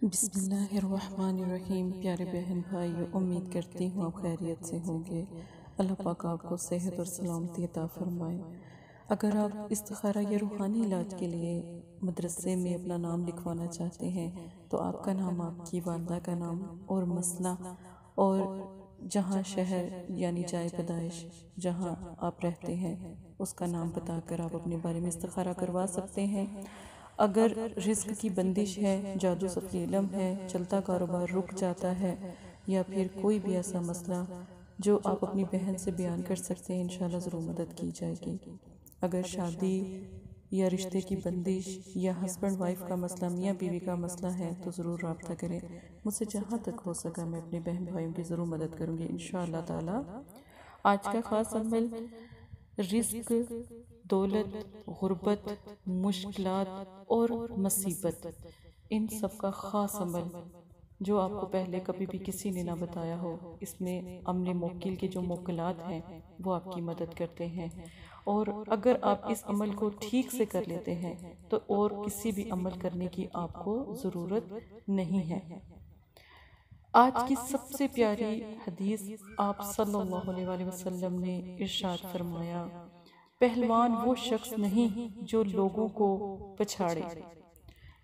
بسم اللہ الرحمن الرحیم۔ پیارے بہن بھائیو، امید کرتی ہوں آپ خیریت سے ہوں گے۔ اللہ پاک آپ کو صحت اور سلامتی عطا فرمائے۔ اگر آپ استخارہ یا روحانی علاج کے لیے مدرسے میں اپنا نام لکھوانا چاہتے ہیں تو آپ کا نام، آپ کی والدہ کا نام اور مسئلہ اور جہاں شہر یعنی جائے پیدائش جہاں آپ رہتے ہیں اس کا نام بتا کر آپ اپنے بارے میں استخارہ کروا سکتے ہیں۔ اگر رزق کی بندش ہے، جادو سفلی علم ہے، چلتا کاروبار رک جاتا ہے، یا پھر کوئی بھی ایسا مسئلہ جو آپ اپنی بہن سے بیان کر سکتے ہیں، انشاءاللہ ضرور مدد کی جائے گی۔ اگر شادی یا رشتے کی بندش یا ہسبینڈ وائف کا مسئلہ، میاں بیوی کا مسئلہ ہے تو ضرور رابطہ کریں۔ مجھ سے جہاں تک ہو سکا میں اپنے بہن بھائیوں کی ضرور مدد کروں گی انشاءاللہ تعالی۔ آج کا خاص عمل رزق، دولت، غربت، مشکلات اور مصیبت، ان سب کا خاص عمل جو آپ کو پہلے کبھی بھی کسی نے نہ بتایا ہو۔ اس میں عمل موکل کے جو موکلات ہیں وہ آپ کی مدد کرتے ہیں، اور اگر آپ اس عمل کو ٹھیک سے کر لیتے ہیں تو اور کسی بھی عمل کرنے کی آپ کو ضرورت نہیں ہے۔ آج کی سب سے پیاری حدیث آپ صلی اللہ علیہ وسلم نے ارشاد فرمایا، پہلوان وہ شخص نہیں جو لوگوں کو پچھاڑے،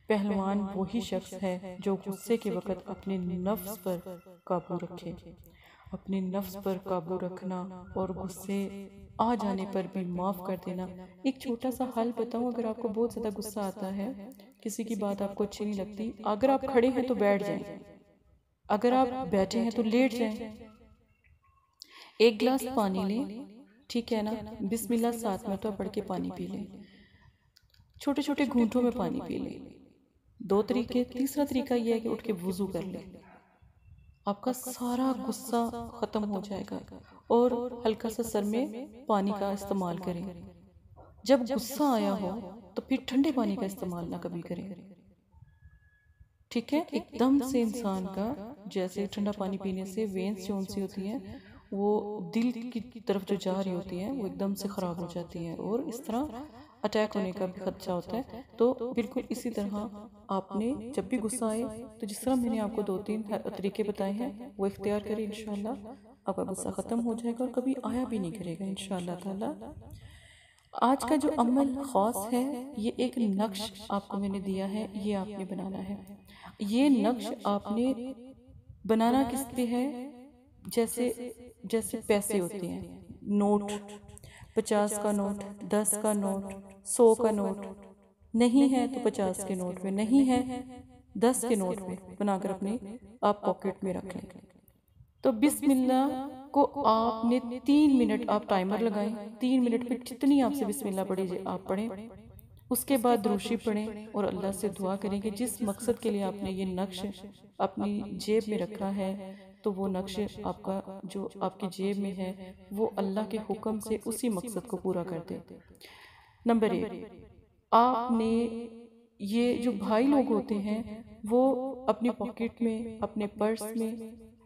پہلوان وہی شخص ہے جو غصے کے وقت اپنے نفس پر قابو رکھے۔ اپنے نفس پر قابو رکھنا اور غصے آ جانے پر بھی معاف کر دینا۔ ایک چھوٹا سا حل بتاؤں، اگر آپ کو بہت زیادہ غصہ آتا ہے، کسی کی بات آپ کو اچھی نہیں لگتی، اگر آپ کھڑے ہیں تو بیٹھ جائیں، اگر آپ بیٹھے ہیں تو لیٹ جائیں، ایک گلاس پانی لیں، ٹھیک ہے نا، بسم اللہ 7 مرتبہ پڑھ کے پانی پی لیں، چھوٹے چھوٹے گھونٹوں میں پانی پی لیں۔ 2 طریقے، تیسرا طریقہ یہ ہے کہ اٹھ کے وضو کر لیں، آپ کا سارا غصہ ختم ہو جائے گا۔ اور ہلکا سا سر میں پانی کا استعمال کریں۔ جب غصہ آیا ہو تو پھر ٹھنڈے پانی کا استعمال نہ کبھی کریں، ٹھیک ہے؟ ایک دم سے انسان کا، جیسے ٹھنڈا پانی پینے سے وینز جو سی ہوتی ہیں وہ دل کی طرف جو جا رہی ہوتی ہیں وہ ایک دم سے خراب ہو جاتی ہیں، اور اس طرح اٹیک ہونے کا بھی خدشہ ہوتا ہے۔ تو بالکل اسی طرح آپ نے جب بھی غصہ آئے تو جس طرح میں نے آپ کو 2-3 طریقے بتائے ہیں وہ اختیار کریں، انشاءاللہ آپ کا غصہ ختم ہو جائے گا اور کبھی آیا بھی نہیں کرے گا انشاءاللہ تعالی۔ آج کا جو عمل خاص ہے، یہ ایک نقش آپ کو میں نے دیا ہے، یہ آپ نے بنانا ہے۔ یہ نقش آپ نے بنانا کس پہ ہے؟ جیسے پیسے ہوتے ہیں، نوٹ، 50 کا نوٹ، 10 کا نوٹ، 100 کا نوٹ، نہیں ہے تو 50 کے نوٹ میں، نہیں ہے 10 کے نوٹ میں بنا کر اپنے آپ پاکٹ میں رکھ لیں۔ تو بسم اللہ کو آپ نے 3 منٹ آپ ٹائمر لگائیں، 3 منٹ میں جتنی آپ سے بسم اللہ پڑھی جائے آپ پڑھیں، اس کے بعد دروشی پڑھیں اور اللہ سے دعا کریں کہ جس مقصد کے لیے آپ نے یہ نقش اپنی جیب میں رکھا ہے تو وہ نقش آپ کا جو آپ کی جیب میں ہے وہ اللہ کے حکم سے اسی مقصد کو پورا کر دے۔ نمبر 1، آپ نے یہ جو بھائی لوگ ہوتے ہیں وہ اپنی پاکٹ میں، اپنے پرس میں،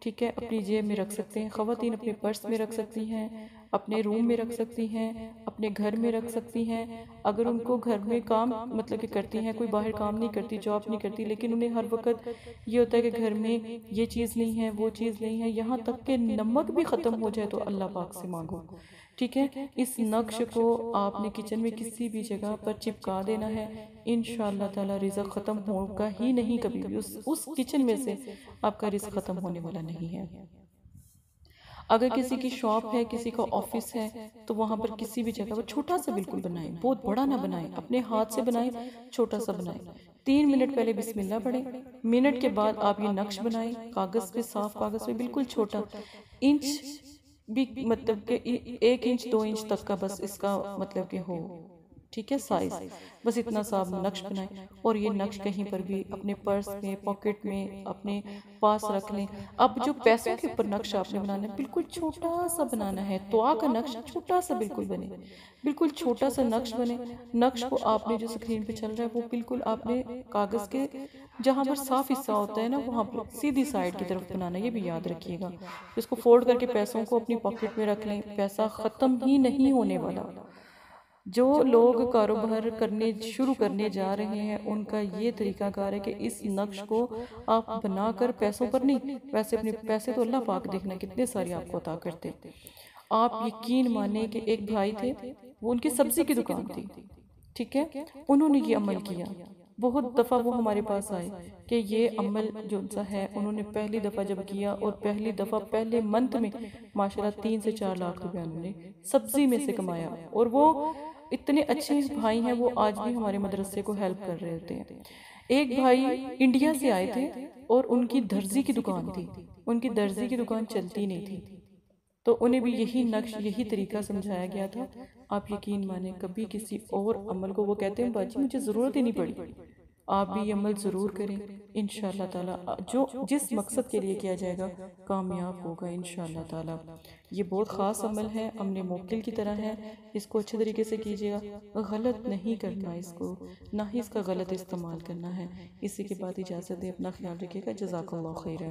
ٹھیک ہے، اپنی جیب میں رکھ سکتے ہیں۔ خواتین اپنے پرس میں رکھ سکتی ہیں، اپنے روم میں رکھ سکتی ہیں، اپنے گھر میں رکھ سکتی ہیں۔ اگر ان کو گھر میں کام مطلب کہ کرتی ہیں، کوئی باہر کام نہیں کرتی، جاب نہیں کرتی، لیکن انہیں ہر وقت یہ ہوتا ہے کہ گھر میں یہ چیز نہیں ہے، وہ چیز نہیں ہے، یہاں تک کہ نمک بھی ختم ہو جائے تو اللہ پاک سے مانگو، ٹھیک ہے؟ اس نقش کو آپ نے کچن میں کسی بھی جگہ پر چپکا دینا ہے، انشاءاللہ تعالی رزق ختم ہوگا ہی نہیں کبھی بھی، اس کچن میں سے آپ کا رزق ختم ہونے والا نہیں ہے۔ اگر کسی کی شاپ ہے، کسی کا آفس ہے تو وہاں پر کسی بھی جگہ پر چھوٹا سا بالکل بنائیں، بہت بڑا نہ بنائیں، اپنے ہاتھ سے بنائیں، چھوٹا سا بنائیں۔ 3 منٹ پہلے بسم اللہ پڑھیں، منٹ کے بعد آپ یہ نقش بنائیں، کاغذ پہ، صاف کاغذ پہ، بالکل چھوٹا، انچ بھی مطلب کہ 1 انچ 2 انچ تک کا بس اس کا مطلب کہ ہو، ٹھیک ہے، سائز، بس اتنا سا آپ نقش بنائیں۔ اور یہ نقش کہیں پر بھی اپنے پرس میں، پاکٹ میں، اپنے پاس رکھ لیں۔ اب جو پیسوں کے اوپر نقش آپ نے بنانا ہے بالکل چھوٹا سا بنانا ہے، دعا کا نقش چھوٹا سا بالکل بنے، بالکل چھوٹا سا نقش بنے۔ نقش کو آپ نے جو سکرین پہ چل رہا ہے وہ بالکل آپ نے کاغذ کے جہاں پر صاف حصہ ہوتا ہے نا وہاں پر سیدھی سائڈ کی طرف بنانا، یہ بھی یاد رکھیے گا۔ اس کو فولڈ کر کے پیسوں کو اپنی پاکٹ میں رکھ لیں، پیسہ ختم ہی نہیں ہونے والا۔ جو لوگ کاروبار شروع کرنے جا رہے ہیں ان کا یہ طریقہ کار ہے کہ اس نقش کو آپ بنا کر پیسوں پر نہیں، ویسے اپنے پیسے تو اللہ پاک دیکھنا کتنے ساری آپ کو عطا کرتے، آپ یقین مانیں کہ ایک بھائی تھے، وہ ان کی سبزی کی دکان تھی، ٹھیک ہے، انہوں نے یہ عمل کیا، بہت دفعہ وہ ہمارے پاس آئے کہ یہ عمل جو سا ہے انہوں نے پہلی دفعہ جب کیا اور پہلی دفعہ پہلے منتھ میں ماشاءاللہ 3 سے 4 لاکھ روپے انہوں نے سبزی میں سے کمایا، اور وہ اتنے اچھے بھائی ہیں، وہ آج بھی ہمارے مدرسے کو ہیلپ کر رہے ہوتے ہیں۔ ایک بھائی انڈیا سے آئے تھے اور ان کی درزی کی دکان تھی، ان کی درزی کی دکان چلتی نہیں تھی، تو انہیں بھی یہی نقش یہی طریقہ سمجھایا گیا تھا۔ آپ یقین مانیں کبھی کسی اور عمل کو وہ کہتے ہیں باجی مجھے ضرورت ہی نہیں پڑی، آپ بھی یہ عمل ضرور کریں، انشاءاللہ تعالی جس مقصد کے لیے کیا جائے گا کامیاب ہوگا انشاءاللہ تعالی۔ یہ بہت خاص عمل ہے، امن موکل کی طرح ہے، اس کو اچھے طریقے سے کیجیے گا، غلط نہیں کرنا اس کو، نہ ہی اس کا غلط استعمال کرنا ہے۔ اسی کے بعد اجازت دیں، اپنا خیال رکھیے گا، جزاک اللہ خیرہ۔